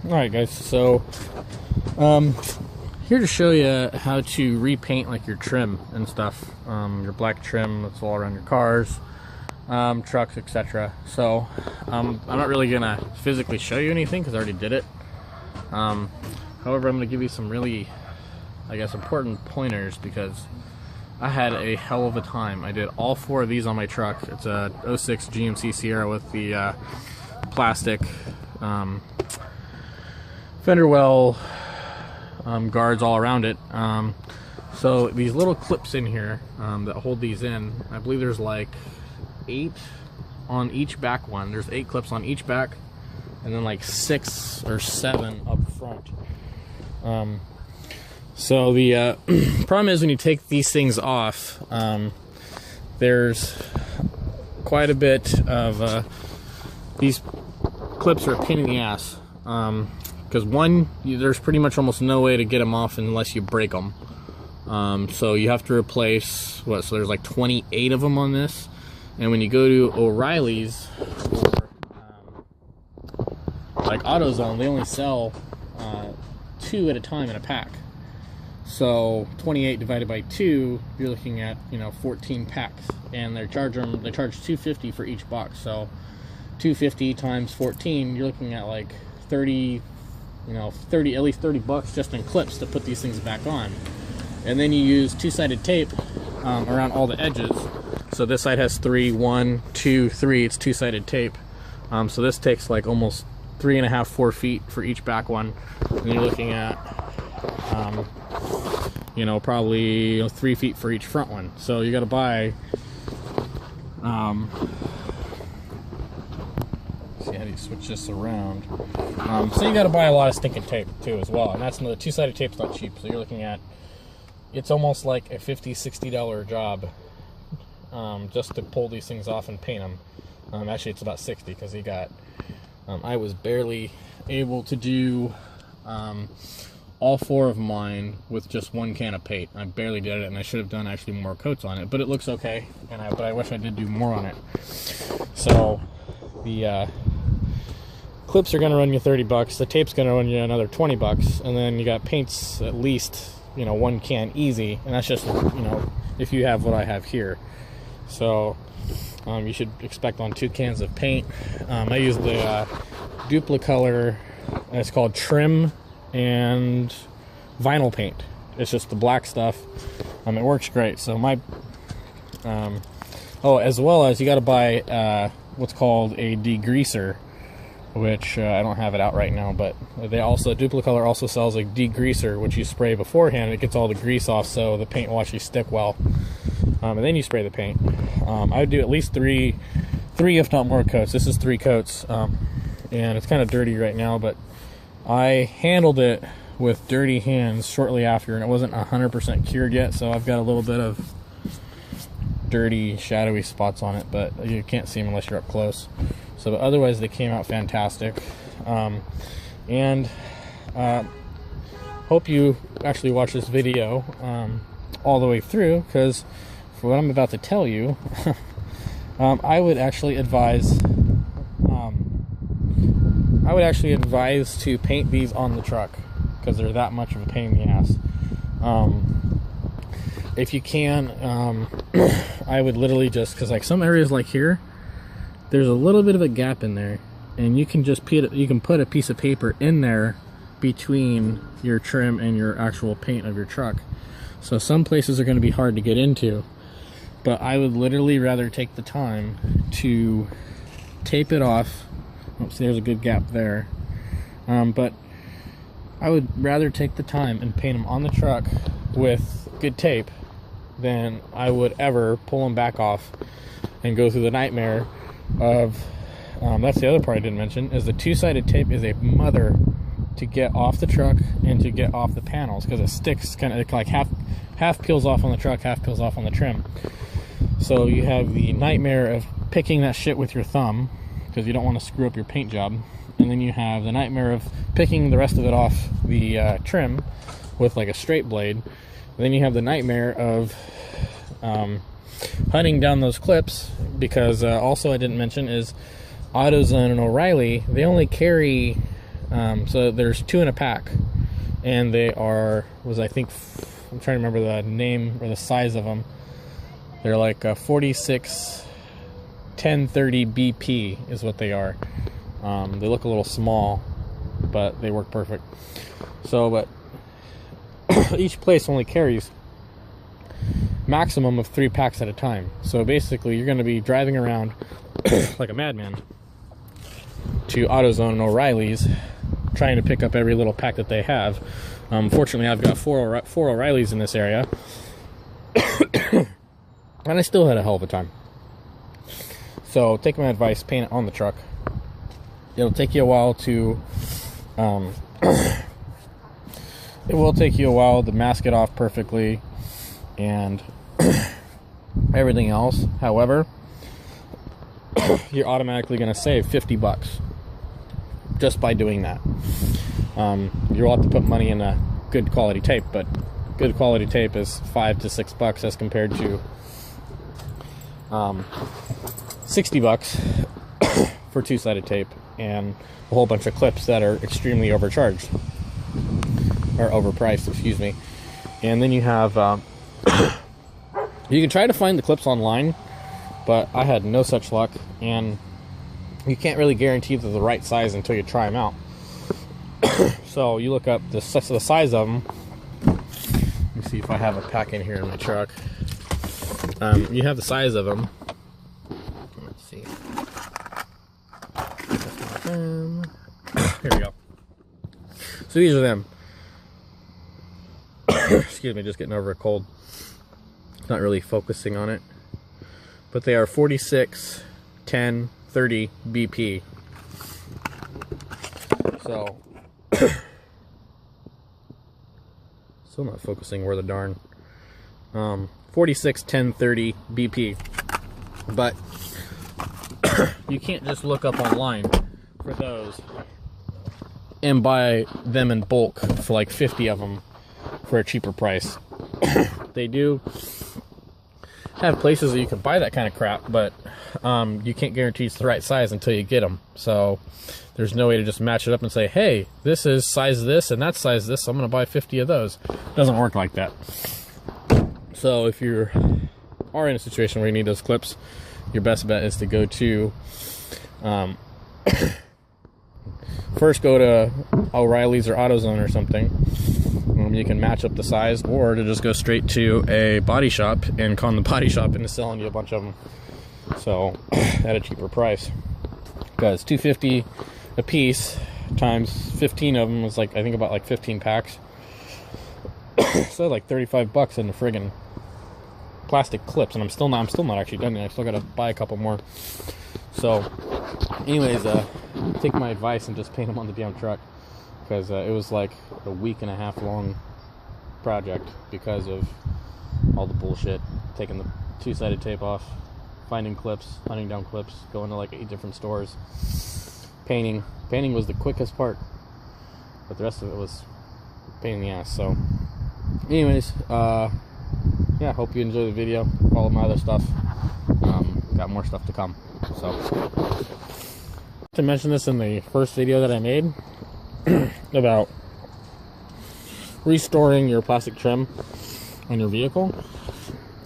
Alright guys, so here to show you how to repaint like your trim and stuff, your black trim that's all around your cars, trucks, etc. So I'm not really gonna physically show you anything because I already did it. However, I'm gonna give you some really, I guess, important pointers because I had a hell of a time. I did all four of these on my truck. It's a 06 GMC Sierra with the plastic fender well guards all around it. So these little clips in here that hold these in, I believe there's like 8 on each back one. There's 8 clips on each back, and then like 6 or 7 up front. So the problem is when you take these things off, there's quite a bit of these clips are a pain in the ass. Because one, there's pretty much almost no way to get them off unless you break them. So you have to replace, so there's like 28 of them on this. And when you go to O'Reilly's or like AutoZone, they only sell 2 at a time in a pack. So 28 divided by 2, you're looking at 14 packs, and they charge $250 for each box. So 250 times 14, you're looking at like 30, at least $30 just in clips to put these things back on. And then you use 2-sided tape around all the edges. So this side has 3, 1, 2, 3. It's 2-sided tape. So this takes like almost 3.5, 4 feet for each back one. And you're looking at probably 3 feet for each front one. So you got to buy see how do you switch this around. So you got to buy a lot of stinking tape too as well, and that's another 2-sided tape's not cheap. So you're looking at, it's almost like a $50–60 job just to pull these things off and paint them. Actually it's about 60 because he got I was barely able to do all 4 of mine with just 1 can of paint. I barely did it, and I should have done actually more coats on it, but it looks okay, but I wish I did do more on it. So the clips are going to run you $30, the tape's going to run you another $20, and then you got paints at least 1 can easy, and that's just if you have what I have here. So you should expect on 2 cans of paint. I use the Duplicolor, and it's called Trim and Vinyl paint. It's just the black stuff. It works great. So my as well as you got to buy what's called a degreaser, which I don't have it out right now, but Duplicolor also sells a degreaser, which you spray beforehand. It gets all the grease off, so the paint will actually stick well. And then you spray the paint. I would do at least three if not more coats. This is 3 coats, and it's kind of dirty right now, but I handled it with dirty hands shortly after, and it wasn't 100% cured yet, so I've got a little bit of dirty, shadowy spots on it, but you can't see them unless you're up close. So, but otherwise, they came out fantastic. And hope you actually watch this video all the way through, because for what I'm about to tell you, I would actually advise to paint these on the truck because they're that much of a pain in the ass. If you can, I would literally just, because like some areas like here, there's a little bit of a gap in there, and you can just put a piece of paper in there between your trim and your actual paint of your truck. So some places are going to be hard to get into, but I would literally rather take the time to tape it off. Oops, there's a good gap there. But I would rather take the time and paint them on the truck with good tape than I would ever pull them back off and go through the nightmare of, that's the other part I didn't mention, is the 2-sided tape is a mother to get off the truck and to get off the panels, because it sticks kind of like half peels off on the truck, half peels off on the trim. So you have the nightmare of picking that shit with your thumb because you don't want to screw up your paint job, and then you have the nightmare of picking the rest of it off the trim with like a straight blade. And then you have the nightmare of hunting down those clips, because also I didn't mention is AutoZone and O'Reilly, they only carry So there's 2 in a pack, and they are, I think, I'm trying to remember the name or the size of them. They're like 46 1030 BP is what they are. They look a little small, but they work perfect. So, but each place only carries maximum of 3 packs at a time. So basically, you're going to be driving around like a madman to AutoZone and O'Reilly's, trying to pick up every little pack that they have. Fortunately, I've got four O'Reilly's in this area, and I still had a hell of a time. So take my advice, paint it on the truck. It'll take you a while to it will take you a while to mask it off perfectly and everything else. However, you're automatically going to save $50 just by doing that. You'll have to put money in a good quality tape, but good quality tape is $5 to $6 as compared to $60 for 2-sided tape and a whole bunch of clips that are extremely overcharged or overpriced, excuse me. And then you have you can try to find the clips online, but I had no such luck, and you can't really guarantee they're the right size until you try them out. So you look up the size of them. Let me see if I have a pack in here in my truck. You have the size of them. Let's see. Here we go. So these are them. Excuse me, just getting over a cold. Not really focusing on it. But they are 46, 10, 30 BP. So, still not focusing where the darn. 46, 10, 30 BP. But you can't just look up online for those and buy them in bulk for like 50 of them for a cheaper price. They do have places that you can buy that kind of crap, but you can't guarantee it's the right size until you get them. So there's no way to just match it up and say, hey, this is size this and that's size this, so I'm going to buy 50 of those. It doesn't work like that. So if you are in a situation where you need those clips, your best bet is to go to first go to O'Reilly's or AutoZone or something. You can match up the size, or to just go straight to a body shop and con the body shop into selling you a bunch of them, so at a cheaper price. Because $2.50 a piece times 15 of them is like, I think about like 15 packs. So like $35 in the friggin' plastic clips, and I'm still not actually done yet. I still gotta buy a couple more. So, anyways, take my advice and just paint them on the damn truck, because it was like a week and a half long project because of all the bullshit. Taking the 2-sided tape off, finding clips, hunting down clips, going to like 8 different stores, painting was the quickest part, but the rest of it was a pain in the ass. So anyways, yeah, hope you enjoy the video. Follow my other stuff. Got more stuff to come. So to mention this in the first video that I made about restoring your plastic trim on your vehicle.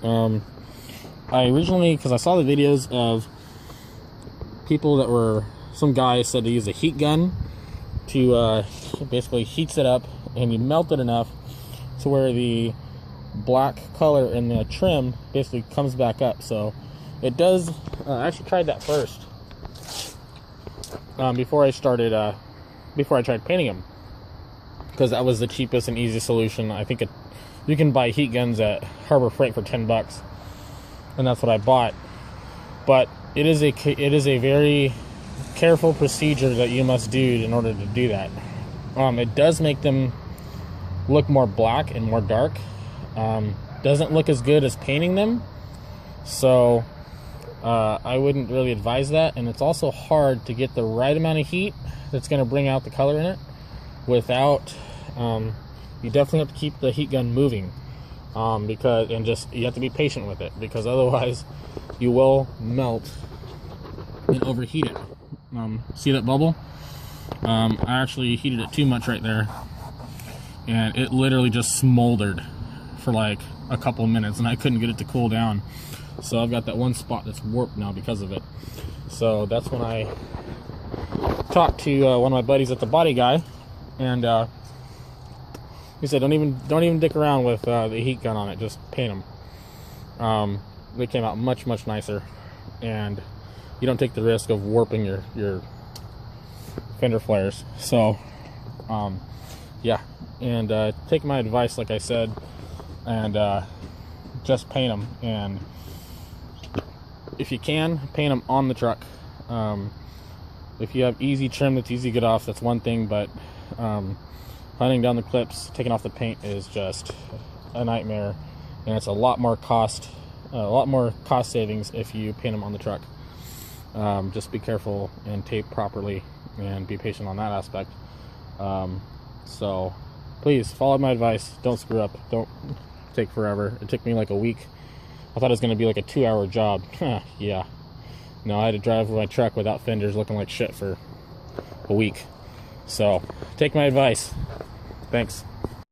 I originally, because I saw the videos of people that were, some guy said to use a heat gun to basically heats it up, and you melt it enough to where the black color in the trim basically comes back up. So it does. I actually tried that first before I tried painting them, because that was the cheapest and easiest solution. I think you can buy heat guns at Harbor Freight for $10, and that's what I bought. But it is a very careful procedure that you must do in order to do that. It does make them look more black and more dark. Doesn't look as good as painting them, so I wouldn't really advise that. And it's also hard to get the right amount of heat that's going to bring out the color in it without you definitely have to keep the heat gun moving, because you have to be patient with it, because otherwise you will melt and overheat it. See that bubble? I actually heated it too much right there, and it literally just smoldered for like a couple of minutes, and I couldn't get it to cool down. So I've got that one spot that's warped now because of it. So that's when I talked to one of my buddies at the Body Guy, and he said, don't even dick around with the heat gun on it, just paint them. They came out much nicer, and you don't take the risk of warping your fender flares. So yeah, and take my advice, like I said, and just paint them. And if you can, paint them on the truck. If you have easy trim that's easy to get off, that's one thing, but hunting down the clips, taking off the paint is just a nightmare, and it's a lot more cost savings if you paint them on the truck. Just be careful and tape properly and be patient on that aspect. So please follow my advice. Don't screw up. Don't take forever. It took me like a week. I thought it was going to be like a 2-hour job. Yeah. No, I had to drive my truck without fenders looking like shit for a week. So take my advice. Thanks.